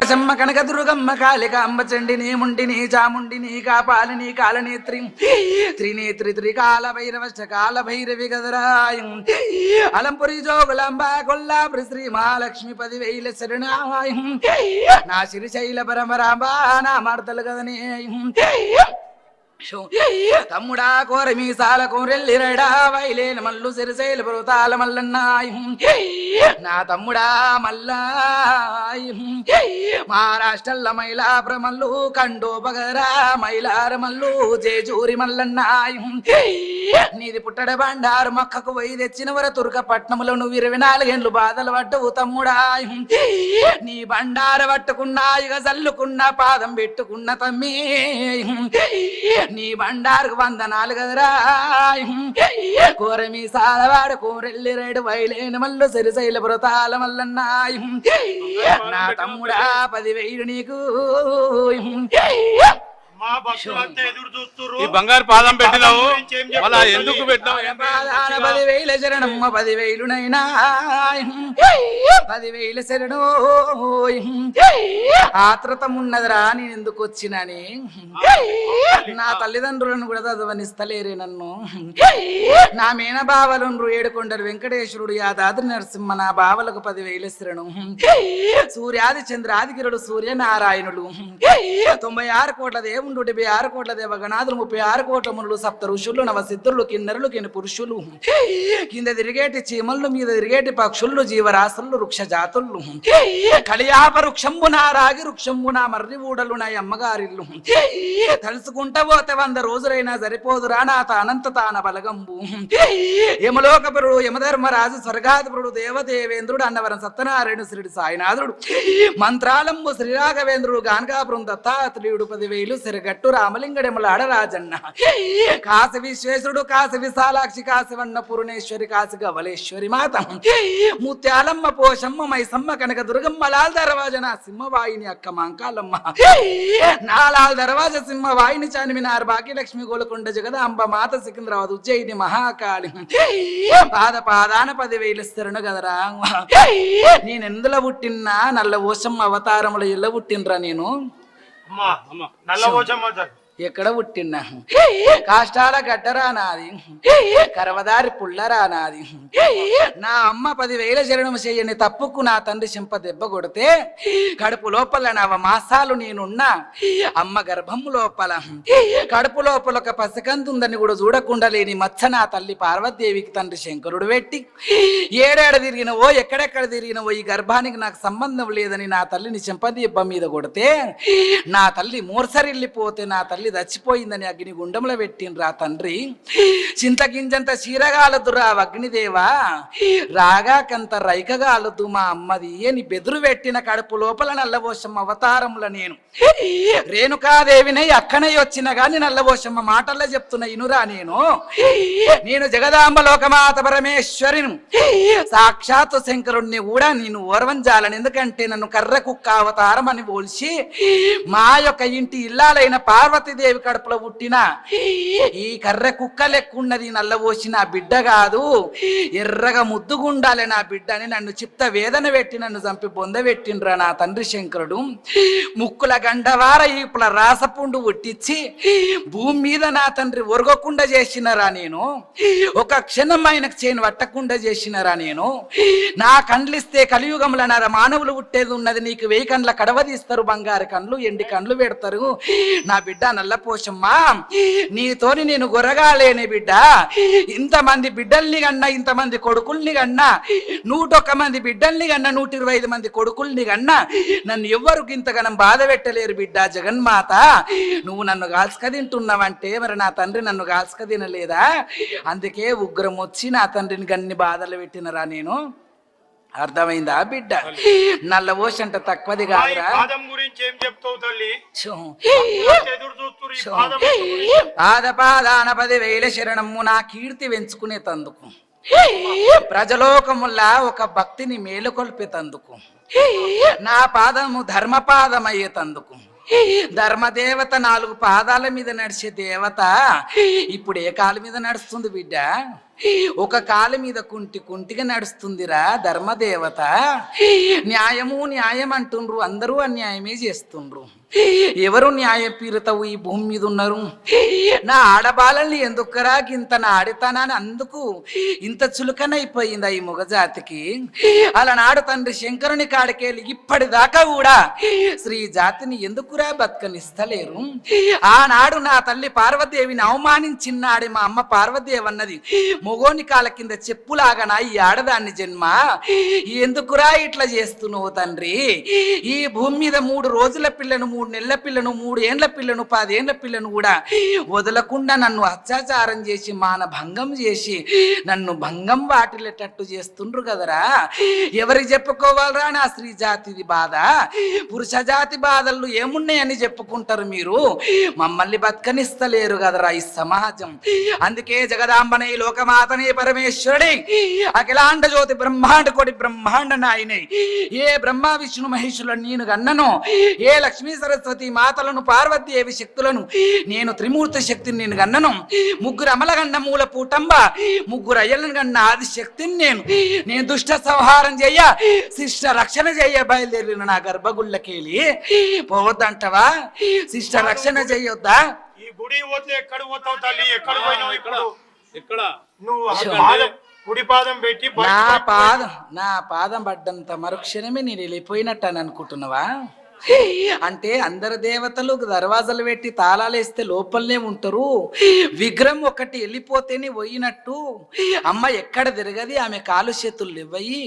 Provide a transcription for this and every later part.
శమ్మ కనక దుర్గమ్మ కాళికాంబ చండిని ముండిని చాముండిని కాపాలిని కాలనేత్రి త్రినేత్రి త్రికాల భైరవ కాల భైరవి గదరాయం అలంపురి జోగులాంబ కొల్లాపురి శ్రీ మహాలక్ష్మి 10,000 శరణాయం నా శ్రీశైల పరమరాంబ నా మార్తలు గదనే తమ్ముడా కోర మీసాల కోరెల్లిరడా వైలేన మల్లు సిరిశైల పర్వతాల మల్లన్నాయి నా తమ్ముడా మల్లా మహారాష్ట్రల్ల మైలాపుర మల్లు కండోపగరా మైలార మల్లు జేజూరి మల్లన్నాయి నీది పుట్టడ బండారు మొక్కకు పోయి తెచ్చిన వర తుర్కపట్నంలో నువ్వు 24 ఏళ్ళు బాధలు పట్టవు తమ్ముడా నీ బండార పట్టుకున్నా ఇక జల్లుకున్న పాదం పెట్టుకున్న తమ్మి నీ బండారుకు వందనాలు కదరా కూరమి సాలవాడు కూరెల్లి రేడు వైలేని మల్లు సిరిశైల పర్వతాల మల్లన్నాయి నా తమ్ముడా 10,000 నీకు ఈ బంగారు పాదం పెట్టినావు అలా ఎందుకు పెట్టినావు 10,000 శరణమ్మ 10,000 నైనా 10,000 శరణు ఆత్రతం ఉన్నదిరా నేను ఎందుకు వచ్చినని నా తల్లిదండ్రులను కూడా చదవనిస్తలేరే నన్ను నా మేన బావలు ఏడుకొండరు వెంకటేశ్వరుడు యాదాద్రి నరసింహ నా బావలకు 10,000 శరణు సూర్యాది చంద్రాదిగిరుడు సూర్యనారాయణుడు 96 కోట్ల దేవుడు 76 కోట్ల దేవగణాదులు 36 కోట్ల మునులు సప్త ఋషులు నవసిద్ధులు కిన్నరులు కిని పురుషులు కింద తిరిగేటి చీమలు మీద తిరిగేటి పక్షులు జీవరాశులు వృక్ష జాతులు కలియాప వృక్షంబున రాగి వృక్షంబున మర్రి ఊడలు నా అమ్మగారిల్లు తలుసుకుంటా పోతే 100 రోజులైనా సరిపోదురా నా అనంత తాన బలగంబు యమలోకపురుడు యమధర్మరాజు స్వర్గాధిపురుడు దేవదేవేంద్రుడు అన్నవరం సత్యనారాయణ శ్రీడు సాయినాథుడు మంత్రాలంబు శ్రీరాఘవేంద్రుడు గానకాపురం దత్తాత్రేయుడు 10,000 సిరగట్టు రామలింగడెమలాడ రాజన్న కాశీ విశ్వేశ్వరుడు కాశీ విశాలాక్షి కాశీ వన్న పూర్ణేశ్వరి కాశీ గవలేశ్వరి మాత ముత్యాలమ్మ పోషమ్మ మైసమ్మ కనక దుర్గమ్మ లాల్ దర్వాజన సింహవాయిని అక్క మాంకాలమ్మ నాలాల్ దర్వాజ సింహవాయిని చార్మినార్ భాగ్యలక్ష్మి గోలకొండ జగదాంబ మాత సికింద్రాబాద్ ఉజ్జయిని మహాకాళి పాదాన 10,000 శరణు గదరా నేను ఎందులో పుట్టిన్నా నల్ల ఓషమ్మ అవతారములో ఎల్ల పుట్టినరా నేను ఎక్కడ పుట్టినా కాష్టాల గడ్డరా నాది కరవదారి పుల్లరా నాది నా అమ్మ 10,000 శరణం చెయ్యని తప్పుకు నా తండ్రి చెంప దెబ్బ కొడితే కడుపు లోపల 9 మాసాలు నేనున్నా అమ్మ గర్భము లోపల కడుపు లోపల ఒక పసికంతుందని కూడా చూడకుండా లేని మచ్చ నా తల్లి పార్వతీదేవికి తండ్రి శంకరుడు పెట్టి ఏడాడ తిరిగినవో ఎక్కడెక్కడ తిరిగినవో ఈ గర్భానికి నాకు సంబంధం లేదని నా తల్లిని చెంప దెబ్బ మీద కొడితే నా తల్లి మూర్సరిల్లిపోతే నా తల్లి చచ్చిపోయిందని అగ్ని గుండంలో పెట్టిండ్రా తండ్రి చింతగింజంత చీరగాలదురా అగ్నిదేవా రాగాకంత రైకగాలదు మా అమ్మది అని బెదురు పెట్టిన కడుపు లోపల నల్లబోషమ్మ అవతారముల నేను రేణుకాదేవినై అక్కనై వచ్చిన గాని నల్లబోషమ్మ మాటల్లో చెప్తున్న ఇనురా నేను జగదాంబ లోకమాత పరమేశ్వరిను సాక్షాత్ శంకరుణ్ణి కూడా నేను ఓర్వంజాలను ఎందుకంటే నన్ను కర్ర కుక్క అవతారం అని పోల్చి మా యొక్క ఇంటి ఇల్లాలైన పార్వతీదేవి కడుపులో పుట్టిన ఈ కర్ర కుక్క లెక్కున్నది నల్లబోసి నా బిడ్డ కాదు ఎర్రగా ముద్దుగుండాలి నా బిడ్డ అని నన్ను చిత్త వేదన పెట్టి నన్ను చంపి బొందబెట్టిండ్రా నా తండ్రి శంకరుడు ముక్కుల గండవార ఈపుల రాసపుండు పుట్టించి భూమి మీద నా తండ్రి ఒరగకుండా చేసినరా నేను ఒక క్షణం ఆయనకు చేయను పట్టకుండా చేసినరా నేను నా కండ్లిస్తే కలియుగంలో నా మానవులు పుట్టేది ఉన్నది నీకు 1000 కండ్ల కడవ తీస్తారు బంగారు కండ్లు ఎండి కండ్లు పెడతారు నా బిడ్డ నల్లపోషమ్మా నీతోని నేను గొరగాలేని బిడ్డ ఇంతమంది బిడ్డల్ని కన్నా ఇంతమంది కొడుకుల్ని కన్నా 101 మంది బిడ్డల్ని కన్నా 125 మంది కొడుకుల్ని కన్నా నన్ను ఎవ్వరికి ఇంతగానం బాధ పెట్టలేరు బిడ్డ జగన్మాత నువ్వు నన్ను గాల్చుక తింటున్నావంటే మరి నా తండ్రి నన్ను గాల్చుక తినలేదా అందుకే ఉగ్రం వచ్చి నా తండ్రిని గన్ని బాధలు పెట్టినరా నేను అర్థమైందా బిడ్డ నల్లబోష అంటే తక్కువది కాదురా పాదాన 10,000 శరణము నా కీర్తి పెంచుకునే తందుకు ప్రజలోకముల్లా ఒక భక్తిని మేలుకొల్పేతందుకు నా పాదము ధర్మపాదం అయ్యేతందుకు ధర్మదేవత 4 పాదాల మీద నడిచే దేవత ఇప్పుడు ఏ కాలు మీద నడుస్తుంది బిడ్డ ఒక కాలు మీద కుంటిగా నడుస్తుందిరా ధర్మదేవత. న్యాయము న్యాయం అంటుండ్రు, అందరూ అన్యాయమే చేస్తుండ్రు. ఎవరు న్యాయ పీరుతావు ఈ భూమి మీద ఉన్నారు? నా ఆడబాలని ఎందుకురా ఇంత నా ఆడితానని అందుకు ఇంత చులకనైపోయిందా ఈ మగజాతికి? అలనాడు తండ్రి శంకరుని కాడికెళ్ళి ఇప్పటిదాకా కూడా స్త్రీ జాతిని ఎందుకురా బతకనిస్తలేరు? ఆనాడు నా తల్లి పార్వదేవిని అవమానించినాడే మా అమ్మ పార్వదేవి అన్నది, మొగోని కాళ్ళ కింద చెప్పులాగనా ఈ ఆడదాన్ని జన్మ? ఎందుకురా ఇట్లా చేస్తున్నావు తండ్రి? ఈ భూమి మీద 3 రోజుల పిల్లను, 3 నెలల పిల్లను, 3 ఏండ్ల పిల్లను, 10 ఏండ్ల పిల్లను కూడా వదలకుండా నన్ను అత్యాచారం చేసి మానభంగం చేసి నన్ను భంగం వాటిల్లేటట్టు చేస్తుండ్రు కదరా. ఎవరికి చెప్పుకోవాలరా నా స్త్రీ జాతిది బాధ? పురుష జాతి బాధలు ఏమున్నాయని చెప్పుకుంటారు మీరు? మమ్మల్ని బతకనిస్తలేరు కదరా ఈ సమాజం. అందుకే జగదాంబనే లోకమాతనే పరమేశ్వరుడి అఖిలాండ జ్యోతి బ్రహ్మాండ కోటి బ్రహ్మాండ నాయనే ఏ బ్రహ్మ విష్ణు మహేశ్వరులను నేను గన్నను, ఏ లక్ష్మీ సరస్వతి మాతలను పార్వతీదేవి శక్తులను నేను త్రిమూర్తి శక్తిని నేను గన్నను, 3 అమల గన్న మూల పూటంబ 3 అయ్యలను గన్న ఆది శక్తిని నేను దుష్ట సంహారం చెయ్య శిష్ట రక్షణ చెయ్య బయలుదేరిన నా గర్భగుళ్ళకెళ్ళి పోవద్దంటవా? శిష్ట రక్షణ చెయ్యొద్దా? ఈ గుడి పోతే ఎక్కడ పోతావు తల్లి? ఎక్కడ పోయినావు? ఇక్కడ నువ్వు గుడి పాదం పెట్టి నా పాదం పడ్డంత మరుక్షణమే నేను వెళ్ళిపోయినట్టు అని అనుకుంటున్నావా? అంటే అందరు దేవతలు దర్వాజాలు పెట్టి తాళాలు వేస్తే లోపలనే ఉంటారు. విగ్రహం ఒకటి వెళ్ళిపోతేనే పోయినట్టు అమ్మ ఎక్కడ తిరగది, ఆమె కాలు చేతులు ఇవ్వయి,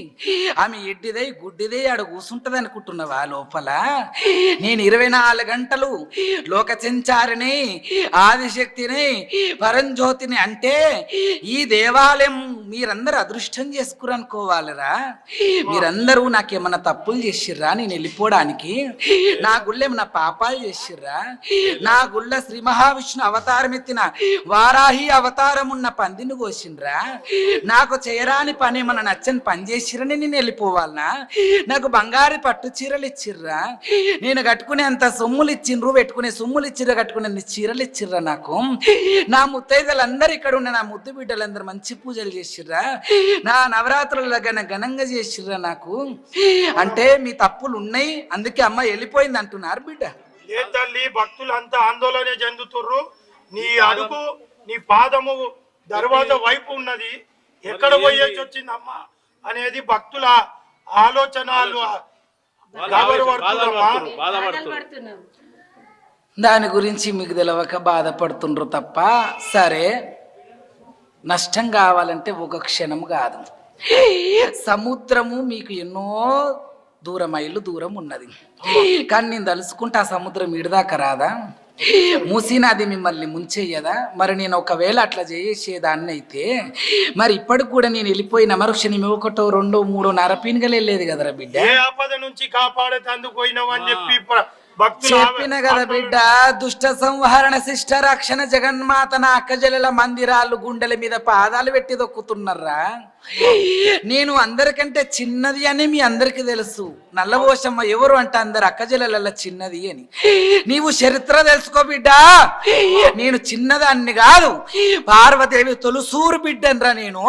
ఆమె ఎడ్డిదై గుడ్డిదై ఆడ కూసుంటది అనుకుంటున్నావా లోపల? నేను 24 గంటలు లోక సంచారిని, ఆదిశక్తిని, పరంజ్యోతిని. అంటే ఈ దేవాలయం మీరందరూ అదృష్టం చేసుకురనుకోవాలరా. మీరందరూ నాకేమన్నా తప్పులు చేసిర్రా నేను వెళ్ళిపోవడానికి? నా గుళ్ళో ఏమన్నా పాపాలు చేసిర్రా? నా గుళ్ళ శ్రీ మహావిష్ణు అవతారం ఎత్తిన వారాహి అవతారం ఉన్న పందిని కోసిండ్రా? నాకు చేయరాని పని ఏమన్నా నచ్చని పని చేసిరని నేను వెళ్ళిపోవాలనా? నాకు బంగారు పట్టు చీరలు ఇచ్చిర్రా? నేను కట్టుకునే అంత సొమ్ములు ఇచ్చిండ్రు, పెట్టుకునే సొమ్ములు ఇచ్చిర్రా, కట్టుకునే చీరలు ఇచ్చిర్రా? నాకు నా ముత్తైదలందరూ ఇక్కడ ఉన్న నా ముద్దు బిడ్డలందరూ మంచి పూజలు చేసిర్రా? నా నవరాత్రుల ఘనంగా చేసిర్రా నాకు? అంటే మీ తప్పులు ఉన్నాయి, అందుకే అమ్మ వెళ్ళిపోయింది అంటున్నారు బిడ్డ. ఏ తల్లి, భక్తులు అంతా ఆందోళన చెందుతుర్రు. నీ అడుగు, నీ పాదము దర్వాజా వైపు ఉన్నది, ఎక్కడ పోయేసి వచ్చింది అమ్మ అనేది భక్తుల ఆలోచన. దాని గురించి మీకు తెలవక బాధపడుతుండ్రు తప్ప. సరే, నష్టం కావాలంటే ఒక క్షణం కాదు, సముద్రము మీకు ఎన్నో మైళ్ళు దూరం ఉన్నది. కానీ నేను తలుసుకుంటే ఆ సముద్రం ఇడదాకా రాదా? మూసినది మిమ్మల్ని ముంచేయదా? మరి నేను ఒకవేళ అట్లా చేసేదాన్ని అయితే మరి ఇప్పటికి కూడా నేను వెళ్ళిపోయిన మరుక్షణం 1, 2, 3 నరపీనుగలు వెళ్ళేది కదరా బిడ్డ. ఏ ఆపద నుంచి కాపాడేందుకు పోయినావు అని చెప్పి చెప్పిన కదా బిడ్డ. దుష్ట సంహరణ శిష్ట రక్షణ జగన్మాత నా అక్కజల మందిరాలు గుండెల మీద పాదాలు పెట్టి దొక్కుతున్నారా? నేను అందరికంటే చిన్నది అని మీ అందరికి తెలుసు. నల్లబోషమ్మ ఎవరు అంటే అందరు అక్కజల చిన్నది అని. నీవు చరిత్ర తెలుసుకో బిడ్డ. నేను చిన్నదాన్ని కాదు, పార్వదేవి తొలుసూరు బిడ్డనరా నేను.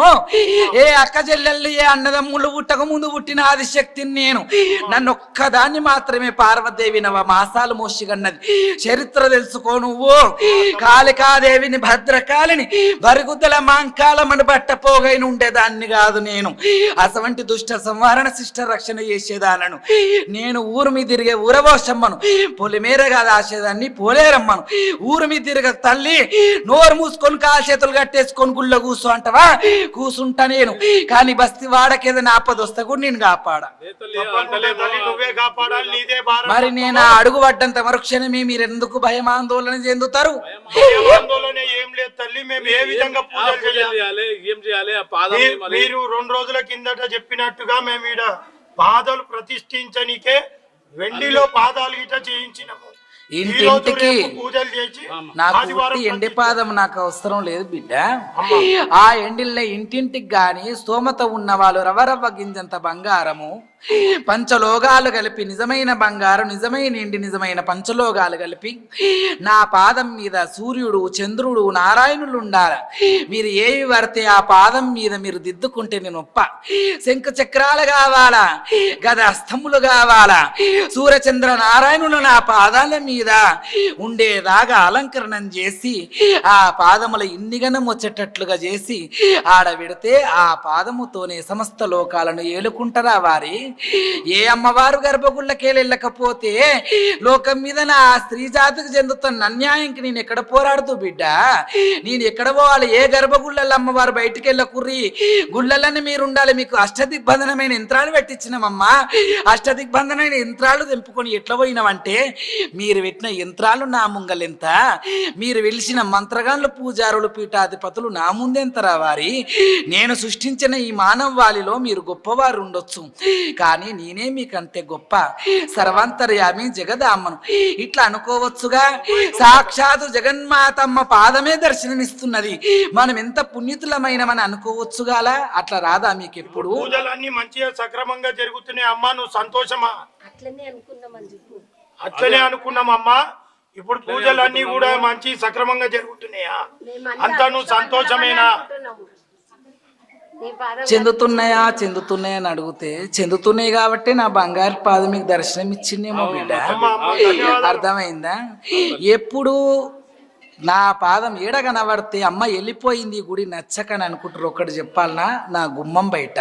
ఏ అక్కజల్లెళ్ళు ఏ అన్నదమ్ములు పుట్టక ముందు పుట్టిన ఆదిశక్తిని నేను. నన్ను ఒక్కదాన్ని మాత్రమే పార్వదేవి నవ మాసాలు మోసిగన్నది. చరిత్ర తెలుసుకో నువ్వు. కాళికాదేవిని, భద్రకాళిని, బరిగుద్దల మాంకాలమని బట్టపోగైన ఉండేదాన్ని కాదు నేను. అటువంటి దుష్ట సంహరణ శిష్ట రక్షణ చేసేదానను నేను. ఊరు మీద తిరిగే ఊరబోసమ్మను, పొలిమేర కాదు ఆసేదాన్ని పోలేరమ్మను. ఊరు మీద తిరిగే తల్లి నోరు మూసుకొని కాలు చేతులు కట్టేసుకొని గుళ్ళ కూర్చో అంటవా? కూసుంటా నేను. కానీ బస్తీ వాడకేదైనా ఆపదొస్తా కూడా నేను కాపాడా. మరి నేను అడుగు పడ్డంత మరుక్షణమే మీరు ఎందుకు భయం ఆందోళన చెందుతారు? మీరు 2 రోజుల కిందట చెప్పినట్టుగా మేము ఈడ పాదాలు ప్రతిష్ఠించనికే వెండిలో పాదాలు గిట చేయించినాము. ఇంటింటికి పూజలు చేసి నాకు ఎండి పాదం నాకు అవసరం లేదు బిడ్డ. ఆ ఎండిల్లో ఇంటింటికి గాని స్తోమత ఉన్న వాళ్ళు రవ్వ గింజంత బంగారము, పంచలోగాలు కలిపి నిజమైన బంగారం నిజమైన ఇండి నిజమైన పంచలోగాలు కలిపి నా పాదం మీద సూర్యుడు చంద్రుడు నారాయణులు ఉండాల. మీరు ఏవి పడితే ఆ పాదం మీద మీరు దిద్దుకుంటే నేను ఒప్ప. శంఖ చక్రాలు కావాలా, గద అస్తములు కావాలా, సూర్యచంద్ర నారాయణులు నా పాదాల మీద ఉండేదాగా అలంకరణం చేసి ఆ పాదముల ఇన్నిగనం వచ్చేటట్లుగా చేసి ఆడ పెడితే ఆ పాదముతోనే సమస్త లోకాలను ఏలుకుంటారా వారి. ఏ అమ్మవారు గర్భగుళ్ళకే వెళ్ళకపోతే లోకం మీద నా స్త్రీ జాతికి చెందుతున్న అన్యాయంకి నేను ఎక్కడ పోరాడుతూ బిడ్డ, నేను ఎక్కడ పోవాలి? ఏ గర్భగుళ్ళల్లో అమ్మవారు బయటికి వెళ్ళకుర్రి, గుళ్ళలని మీరు ఉండాలి. మీకు అష్టదిగ్బంధనమైన యంత్రాలు పెట్టించినామమ్మా. అష్టదిగ్బంధనమైన యంత్రాలు తెంపుకొని ఎట్లా పోయినామంటే, మీరు పెట్టిన యంత్రాలు నా ముంగలెంత, మీరు వెలిసిన మంత్రగాన్లు పూజారులు పీఠాధిపతులు నా ముందెంతరా వారి. నేను సృష్టించిన ఈ మానవాళిలో మీరు గొప్పవారు ఉండొచ్చు, కానీ నేనే మీకంటే గొప్ప సర్వాంతర్యామి జగదామ్మను ఇట్లా అనుకోవచ్చుగా. సాక్షాత్తు జగన్మాతమ్మ పాదమే దర్శనమిస్తున్నది, మనం ఎంత పుణ్యతులమైనమని అనుకోవచ్చుగాలా. అట్లా రాదా మీకు ఎప్పుడు? పూజలన్నీ మంచిగా సక్రమంగా జరుగుతున్నాయి అమ్మా, నువ్వు సంతోషమా? అట్లనే అనుకున్నామమ్మా. ఇప్పుడు పూజలన్నీ కూడా మంచి సక్రమంగా జరుగుతున్నాయా? అంతా నువ్వు సంతోషమేనా? చెందుతున్నాయా చెందుతున్నాయా అని అడిగితే చెందుతున్నాయి కాబట్టి నా బంగారు పాదం మీకు దర్శనం ఇచ్చిందేమో బిడ్డ. అర్థమైందా? ఎప్పుడు నా పాదం ఏడ కనబడితే అమ్మ వెళ్ళిపోయింది గుడి నచ్చకని అనుకుంటారు. ఒక్కటి చెప్పాలనా, నా గుమ్మం బయట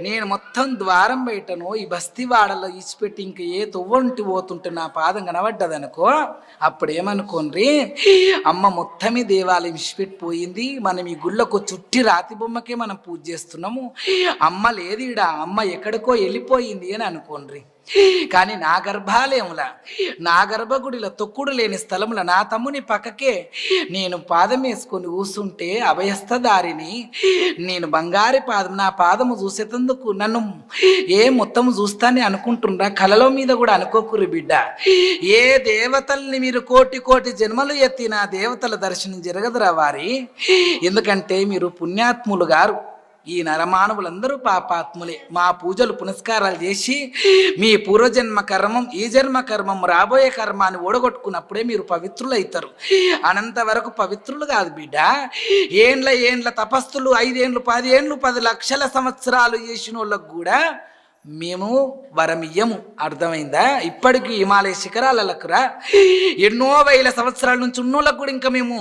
నేను మొత్తం ద్వారం బయటను ఈ బస్తీ వాడలో ఇచ్చిపెట్టి ఇంక ఏ తొవ్వంటి పోతుంటే నా పాదం కనబడ్డదనుకో, అప్పుడు ఏమనుకోండి, అమ్మ మొత్తమే దేవాలయం ఇచ్చిపెట్టిపోయింది, మనం ఈ గుళ్ళకు చుట్టి రాతి బొమ్మకే మనం పూజ చేస్తున్నాము, అమ్మ లేదు ఈడ, అమ్మ ఎక్కడికో వెళ్ళిపోయింది అని అనుకోండి. కానీ నా గర్భాలయంలా నా గర్భగుడిలో తొక్కుడు లేని స్థలంలో నా తమ్ముని పక్కకే నేను పాదం వేసుకొని కూర్చుంటే అభయస్థదారిని నేను బంగారు పాదం, నా పాదము చూసేటందుకు నన్ను మొత్తం చూస్తానే అనుకుంటుండ్రా. కలలో మీద కూడా అనుకోకురి బిడ్డ. ఏ దేవతల్ని మీరు కోటి కోటి జన్మలు ఎత్తి నా దేవతల దర్శనం జరగదురా వారి. ఎందుకంటే మీరు పుణ్యాత్ములు గారు, ఈ నరమానవులందరూ పాపాత్ములే. మా పూజలు పునస్కారాలు చేసి మీ పూర్వజన్మ కర్మం ఈ జన్మ కర్మం రాబోయే కర్మాన్ని ఓడగొట్టుకున్నప్పుడే మీరు పవిత్రులు అవుతారు. అనంత వరకు పవిత్రులు కాదు బిడ్డ. ఏండ్ల తపస్సులు 5 ఏండ్లు 10 ఏండ్లు 10 లక్షల సంవత్సరాలు చేసిన వాళ్ళకు కూడా మేము వరమియ్యము. అర్థమైందా? ఇప్పటికీ హిమాలయ శిఖరాలకురా ఎన్నో వేల సంవత్సరాల నుంచి ఉన్నోళ్ళకు కూడా ఇంకా మేము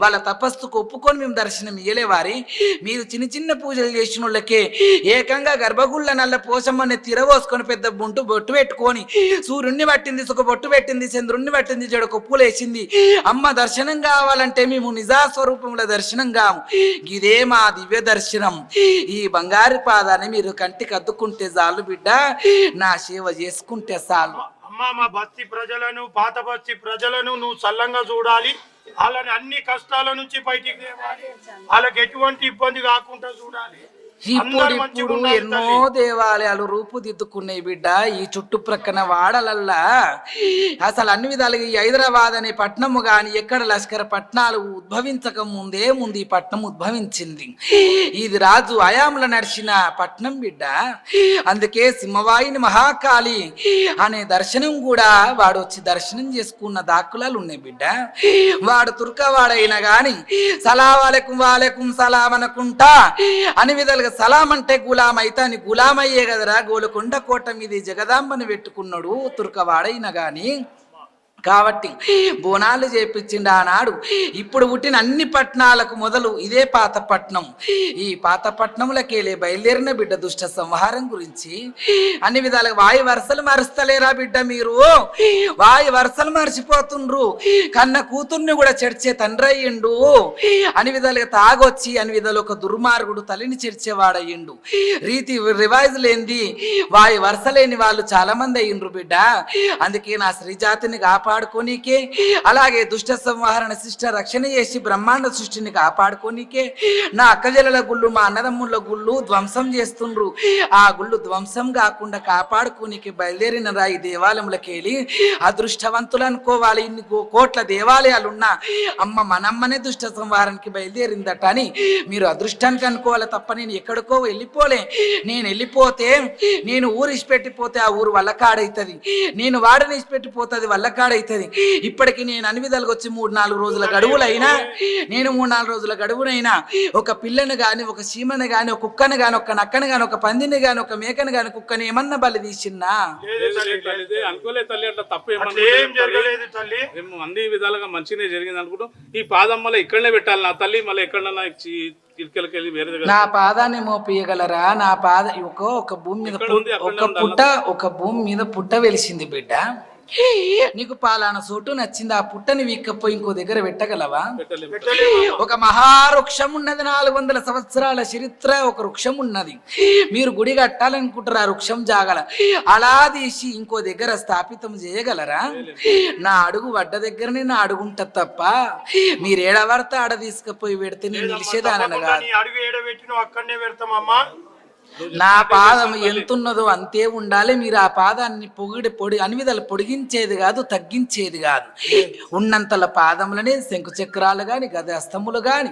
వాళ్ళ తపస్సుకు ఒప్పుకొని మేము దర్శనం ఇయ్యలే వారి. మీరు చిన్న చిన్న పూజలు చేసిన వాళ్ళకే ఏకంగా గర్భగుళ్ళ నల్ల పోసమ్మని తిరగోసుకొని పెద్ద బొట్టు పెట్టుకొని సూర్యుడిని పట్టింది, సుఖ బొట్టు పెట్టింది, చంద్రుణ్ణి పట్టింది, జడ కొప్పులు వేసింది. అమ్మ దర్శనం కావాలంటే మేము నిజాస్వరూపంలో దర్శనం కాము, ఇదే మా దివ్య దర్శనం. ఈ బంగారు పాదాన్ని మీరు కంటికి అద్దుకుంటే చాలు బిడ్డ, నా సేవ చేసుకుంటే చాలు. అమ్మా, మా బస్తీ ప్రజలను, పాత బస్తీ ప్రజలను నువ్వు చల్లంగా చూడాలి, వాళ్ళని అన్ని కష్టాల నుంచి బయటికి తేవాలి, వాళ్ళకి ఎటువంటి ఇబ్బంది కాకుండా చూడాలి. ఇప్పుడు ఎన్నో దేవాలయాలు రూపుదిద్దుకున్నాయి బిడ్డ. ఈ చుట్టుప్రక్కన వాడలల్లా అసలు అన్ని విధాలుగా ఈ హైదరాబాద్ అనే పట్టణము కానీ ఎక్కడ లష్కర పట్టణాలు ఉద్భవించక ముందే ఈ పట్టణం ఉద్భవించింది. ఇది రాజు హయాంలో నడిచిన పట్టణం బిడ్డ. అందుకే సింహవాహిని మహాకాళి అనే దర్శనం కూడా వాడు వచ్చి దర్శనం చేసుకున్న దాఖలాలు ఉన్నాయి బిడ్డ. వాడు తుర్కవాడైనా గాని వాలేకుం సలాం అనుకుంటా అని విధాలుగా సలాం అంటే గులాం అయితే అని గులామయ్యే కదరా. గోలుకొండ కోట మీద జగదాంబని పెట్టుకున్నాడు తుర్కవాడైనా గాని. కాబట్టి బోనాలు చేపించిండు ఆనాడు. ఇప్పుడు పుట్టిన అన్ని పట్టణాలకు మొదలు ఇదే పాత పట్నం. ఈ పాత పట్నంలోకెళ్ళి బయలుదేరిన బిడ్డ దుష్ట సంహారం గురించి అన్ని విధాలుగా వాయు వరుసలు మరుస్తలేరా బిడ్డ. మీరు వాయు వరుసలు మర్చిపోతుండ్రు. కన్న కూతుర్ని కూడా చెడిచే తండ్రి అయ్యిండు. అని విధాలుగా తాగొచ్చి అని విధాలు ఒక దుర్మార్గుడు తల్లిని చెడిచేవాడయ్యిండు. రీతి రివాయిజ్ లేనిది వాయు వరుస లేని వాళ్ళు చాలా మంది అయ్యిండ్రు బిడ్డ. అందుకే నా శ్రీజాతిని కాపాడు కాపాడుకోనీకే, అలాగే దుష్ట సంహారణ శిష్ట రక్షణ చేసి బ్రహ్మాండ సృష్టిని కాపాడుకోనీకే నా అక్కజల గుళ్ళు మా అన్నదమ్ముల గుళ్ళు ధ్వంసం చేస్తుండ్రు. ఆ గుళ్ళు ధ్వంసం కాకుండా కాపాడుకోనీకి బయలుదేరిన రాయి దేవాలయంలోకి వెళ్ళి అదృష్టవంతులు అనుకోవాలి. ఇన్ని కోట్ల దేవాలయాలున్నా అమ్మ మనమ్మనే దుష్ట సంహారానికి బయలుదేరిందట అని మీరు అదృష్టానికి అనుకోవాలి తప్ప నేను ఎక్కడికో వెళ్ళిపోలే. నేను వెళ్ళిపోతే నేను ఊరు ఇచ్చిపెట్టిపోతే ఆ ఊరు వల్లకాడైతుంది, నేను వాడని ఇచ్చిపెట్టిపోతుంది వల్లకాడైతుంది. ఇప్పటికి నేను అన్ని విధాలుగా వచ్చి 3-4 రోజుల గడువులైనా నేను 3-4 రోజుల గడువునైనా ఒక పిల్లను గాని ఒక చీమను గాని ఒక కుక్కను గాని ఒక నక్కను గాని ఒక పందిని గాని ఒక మేకను గాని కుక్కని ఏమన్నా బలి తీసిన్నా అనుకోలేదు తల్లి. అట్లా తప్పు ఏం జరగలేదు తల్లి, అన్ని విధాలుగా మంచిగానే జరిగింది అనుకుంటాం. ఈ పాదం మళ్ళీ ఇక్కడనే పెట్టాలి నా తల్లి, మళ్ళీ ఎక్కడన్నా ఇటుకెళ్ళి వేరే దగ్గర నా పాదాన్ని మోపియగలరా? నా పాద ఒక భూమి మీద ఒక భూమి మీద పుట్ట వెలిసింది బిడ్డ. నీకు పాలాన చోటు నచ్చింది, ఆ పుట్టని వీక్కపోయి ఇంకో దగ్గర పెట్టగలవా? ఒక మహావృక్షం ఉన్నది, 400 సంవత్సరాల చరిత్ర ఒక వృక్షం ఉన్నది. మీరు గుడి కట్టాలనుకుంటారు, ఆ వృక్షం జాగల అలా తీసి ఇంకో దగ్గర స్థాపితం చేయగలరా? నా అడుగు వడ్డ దగ్గరనే నా అడుగుంట తప్ప మీరు ఏడవడితే ఆడ తీసుకుపోయి పెడితే నేను నిలిచేదానగా. నా పాదం ఎంతున్నదో అంతే ఉండాలి. మీరు ఆ పాదాన్ని అన్ని విధాలు పొడిగించేది కాదు, తగ్గించేది కాదు. ఉన్నంతల పాదములనే శంకు చక్రాలు గాని గదాస్తములు గాని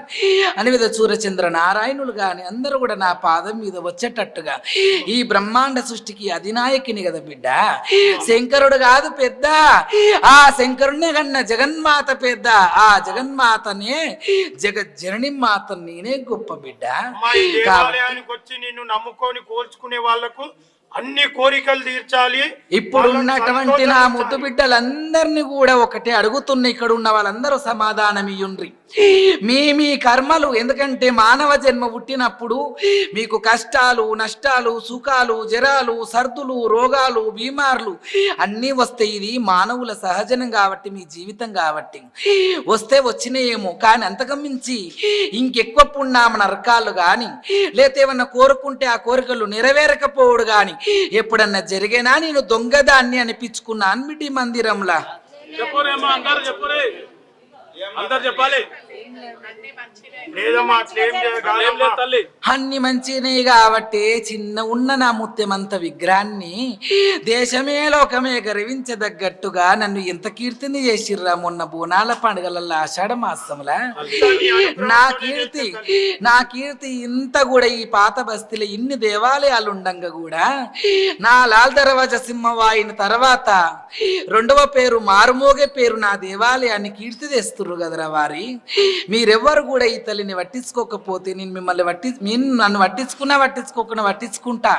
అన్ని విధ సూర్యచంద్ర నారాయణులు గాని అందరూ కూడా నా పాదం మీద వచ్చేటట్టుగా ఈ బ్రహ్మాండ సృష్టికి అధినాయకుని కదా బిడ్డ. శంకరుడు కాదు పెద్ద, ఆ శంకరుణ్ణే కన్నా జగన్మాత పెద్ద. ఆ జగన్మాతనే జగజ్జనని మాత నేనే గొప్ప బిడ్డ. నమ్ముకొని కోల్చుకునే వాళ్ళకు అన్ని కోరికలు తీర్చాలి. ఇప్పుడు ఉన్నటువంటి నా ముద్దు బిడ్డలందరినీ కూడా ఒకటే అడుగుతున్న, ఇక్కడ ఉన్న వాళ్ళందరూ సమాధానం ఇయ్యుండ్రి. మీ కర్మలు, ఎందుకంటే మానవ జన్మ పుట్టినప్పుడు మీకు కష్టాలు నష్టాలు సుఖాలు జరాలు సర్దులు రోగాలు బీమార్లు అన్నీ వస్తాయి. ఇది మానవుల సహజనం కాబట్టి, మీ జీవితం కాబట్టి వస్తే వచ్చినాయేమో. కానీ అంతకమించి ఇంకెక్కువ పుణ్యామ నరకాలు కానీ లేతే ఏమన్నా కోరుకుంటే ఆ కోరికలు నెరవేరకపోవడు కానీ ఎప్పుడన్నా జరిగేనా? నేను దొంగదాన్ని అనిపించుకున్నా అన్మిటి మందిరంలా. అందరు చెప్పాలి అన్ని మంచినే కాబట్టి చిన్న ఉన్న నా ముత్యమంత విగ్రహాన్ని దేశమే లోకమే గర్వించదగ్గట్టుగా నన్ను ఎంత కీర్తిని చేసిర్రా మొన్న బోనాల పండుగలలో ఆషాఢ మాసంలా. నా కీర్తి ఇంత కూడా ఈ పాత బస్తీలో ఇన్ని దేవాలయాలు ఉండంగా కూడా నా లాల్ దర్వాజ సింహవాయిన తర్వాత 2వ పేరు మారుమోగే పేరు నా దేవాలయాన్ని కీర్తి తెస్తుర్రు కదరా వారి. మీరెవ్వరు కూడా ఈ తల్లిని పట్టించుకోకపోతే నేను మిమ్మల్ని నన్ను పట్టించుకోకుండా పట్టించుకుంటా.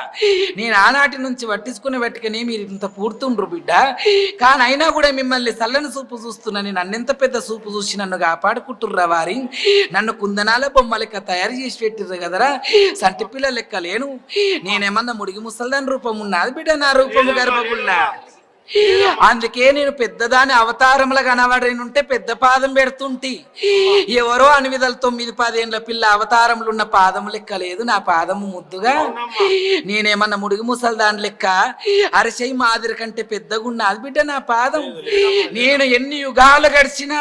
నేను ఆనాటి నుంచి పట్టించుకునే మీరు ఇంత పూర్తుండ్రు బిడ్డ. కానీ అయినా కూడా మిమ్మల్ని చల్లని చూపు చూస్తున్నా. నేను అన్నెంత పెద్ద చూపు చూసి నన్ను కాపాడుకుంటుర్రా వారి. నన్ను కుందనాల బొమ్మలెక్క తయారు చేసి పెట్టిర్రు కదరా, సంటి పిల్ల లెక్క లేను. నేనేమన్నా ముడిగి ముసల్దాని రూపం ఉన్నది బిడ్డ, నా రూపము గర్భగుల్లా. అందుకే నేను పెద్దదాని అవతారంలో కనబడిన ఉంటే పెద్ద పాదం పెడుతుంటి. ఎవరో అనివిధలు 9-10 ఏళ్ళ పిల్ల అవతారంలో ఉన్న పాదం లెక్క లేదు నా పాదము ముద్దుగా. నేనేమన్నా ముడుగు ముసలి దాని లెక్క అరచేయి మాదిరి కంటే పెద్దగున్నది బిడ్డ నా పాదం. నేను ఎన్ని యుగాలు గడిచినా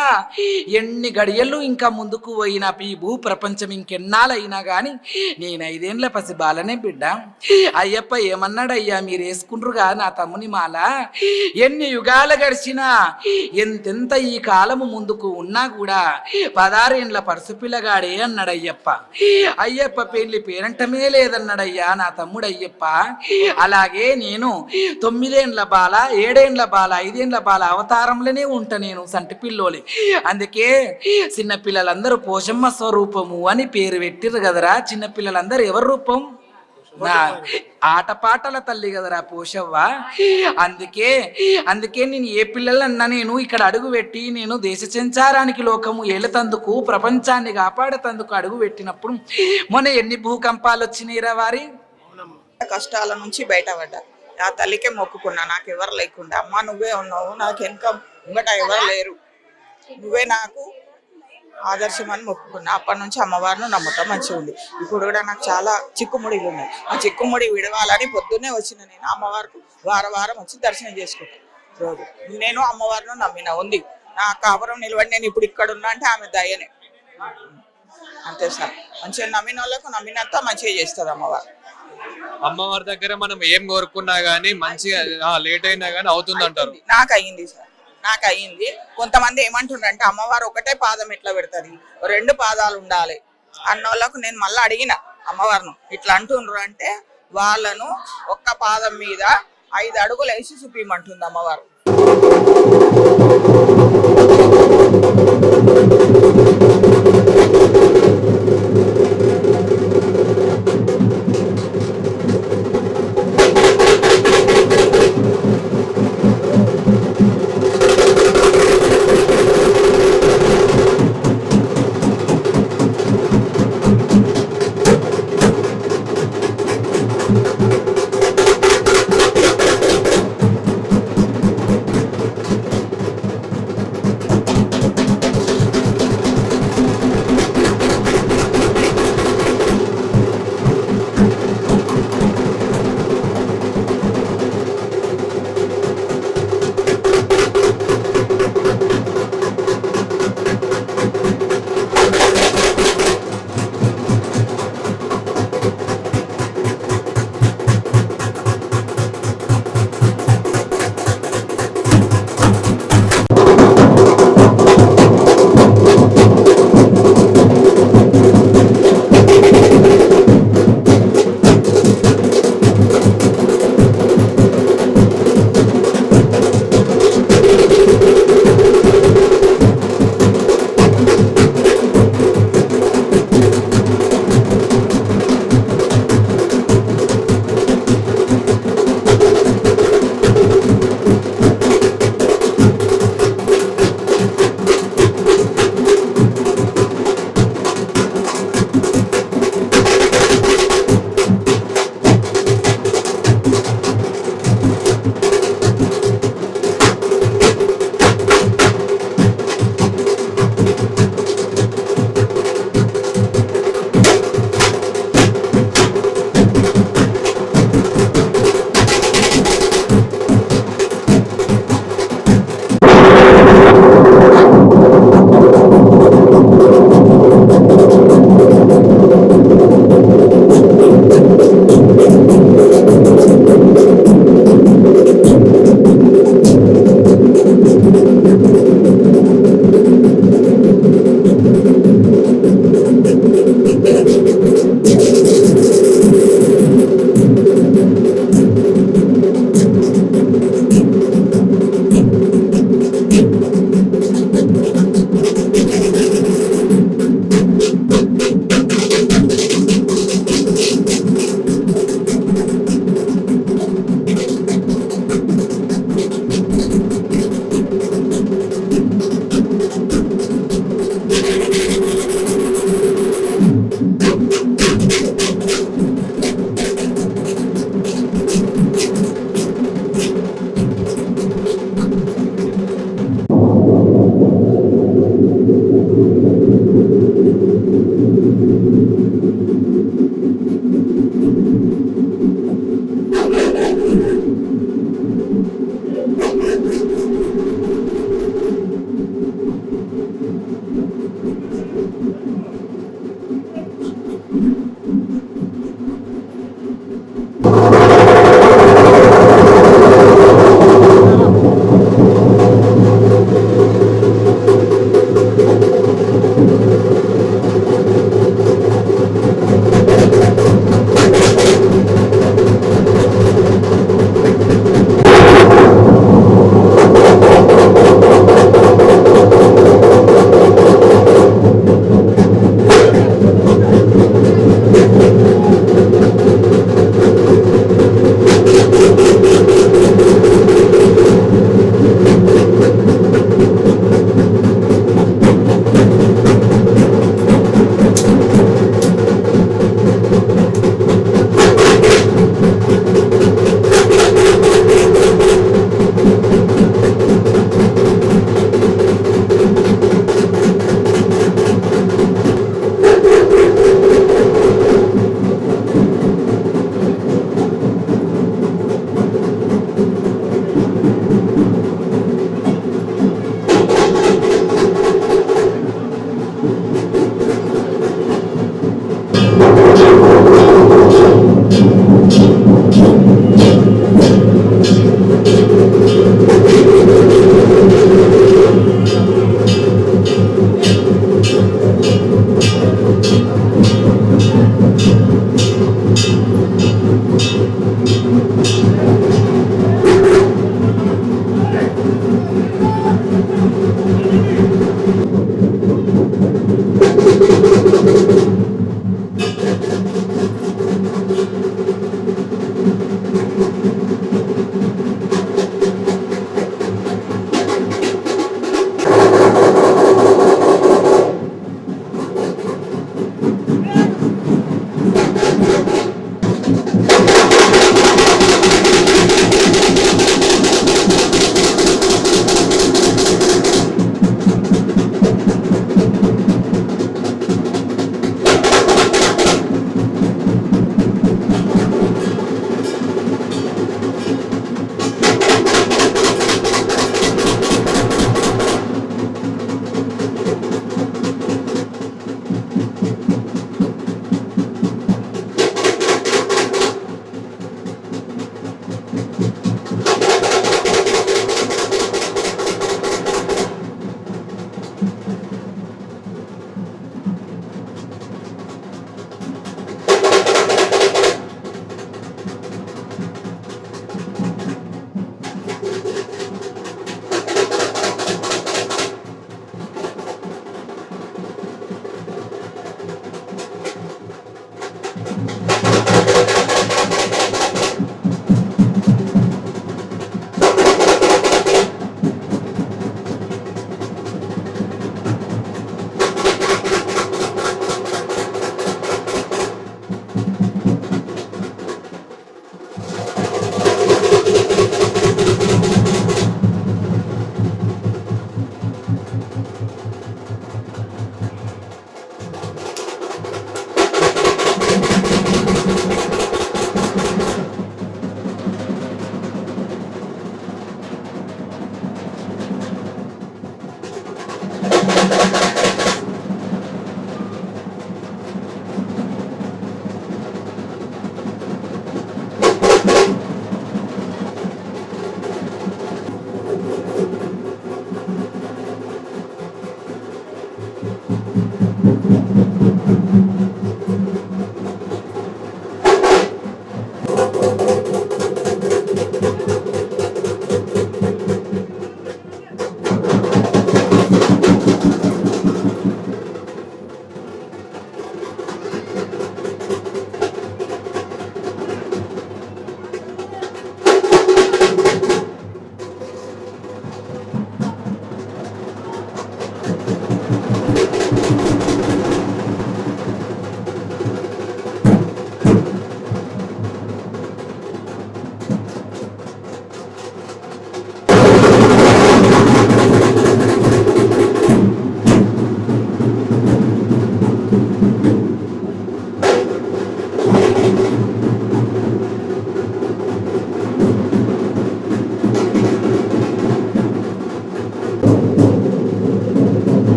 ఎన్ని గడియలు ఇంకా ముందుకు పోయినా ఈ భూ ప్రపంచం ఇంకెన్నాళ్ళైనా గాని నేను 5 ఏళ్ళ పసి బాలనే బిడ్డ. అయ్యప్ప ఏమన్నాడయ్యా, మీరు వేసుకుంటారుగా నా తమ్ముని మాల. ఎన్ని యుగాలు గడిచినా ఎంతెంత ఈ కాలము ముందుకు ఉన్నా కూడా 16 ఏళ్ళ పరుసు పిల్లగాడే అన్నాడు అయ్యప్ప. అయ్యప్ప పెళ్లి పేరంటమే లేదన్నాడయ్యా నా తమ్ముడు అయ్యప్ప. అలాగే నేను 9 ఏళ్ళ బాల 7 ఏళ్ళ బాల 5 ఏళ్ళ బాల అవతారంలోనే ఉంటా నేను సంటి పిల్లోలి. అందుకే చిన్న పిల్లలందరూ పోషమ్మ స్వరూపము అని పేరు పెట్టిర్రు కదరా. చిన్న పిల్లలందరూ ఎవరి రూపం? నా ఆటపాటల తల్లి కదరా పోషవ్వ. అందుకే నేను ఏ పిల్లలన్నా నేను ఇక్కడ అడుగు పెట్టి నేను దేశ సంచారానికి లోకము ఏళ్ళతందుకు ప్రపంచాన్ని కాపాడతందుకు అడుగు పెట్టినప్పుడు మొన్న ఎన్ని భూకంపాలు వచ్చినాయిరా వారి. కష్టాల నుంచి బయటపడ్డా, ఆ తల్లికే మొక్కుకున్నా. నాకు ఎవరు లేకుండా, అమ్మ నువ్వే ఉన్నావు, నాకు వెనక ముంగట ఎవరు లేరు, నువ్వే నాకు ఆదర్శం అని మొక్కుకున్నా. అప్పటి నుంచి అమ్మవారిని నమ్మటం మంచిగా ఉంది. ఇప్పుడు కూడా నాకు చాలా చిక్కుముడిలు ఉన్నాయి. ఆ చిక్కుముడి విడవాలని పొద్దున్నే వచ్చిన నేను అమ్మవారికి వారం వచ్చి దర్శనం చేసుకుంటాను. రోజు నేను అమ్మవారిని నమ్మిన ఉంది నా కాపురం నిలబడి నేను ఇప్పుడు ఇక్కడ ఉన్నా అంటే ఆమె దయనే అంతే సార్. మంచిగా నమ్మిన వాళ్ళకు నమ్మినంత మంచిగా చేస్తుంది అమ్మవారు. అమ్మవారి దగ్గర మనం ఏం కోరుకున్నా గానీ మంచిగా లేట్ అయినా గానీ అవుతుంది అంటారు. నాకు అయ్యింది సార్, నాకు అయ్యింది. కొంతమంది ఏమంటుండ్రంటే అమ్మవారు ఒకటే పాదం ఎట్లా పెడతది, 2 పాదాలు ఉండాలి అన్నోళ్ళకు నేను మళ్ళీ అడిగిన అమ్మవారిను ఇట్లా అంటుండ్రు అంటే వాళ్ళను ఒక్క పాదం మీద 5 అడుగులు వేసి చూపిమంటుంది అమ్మవారు.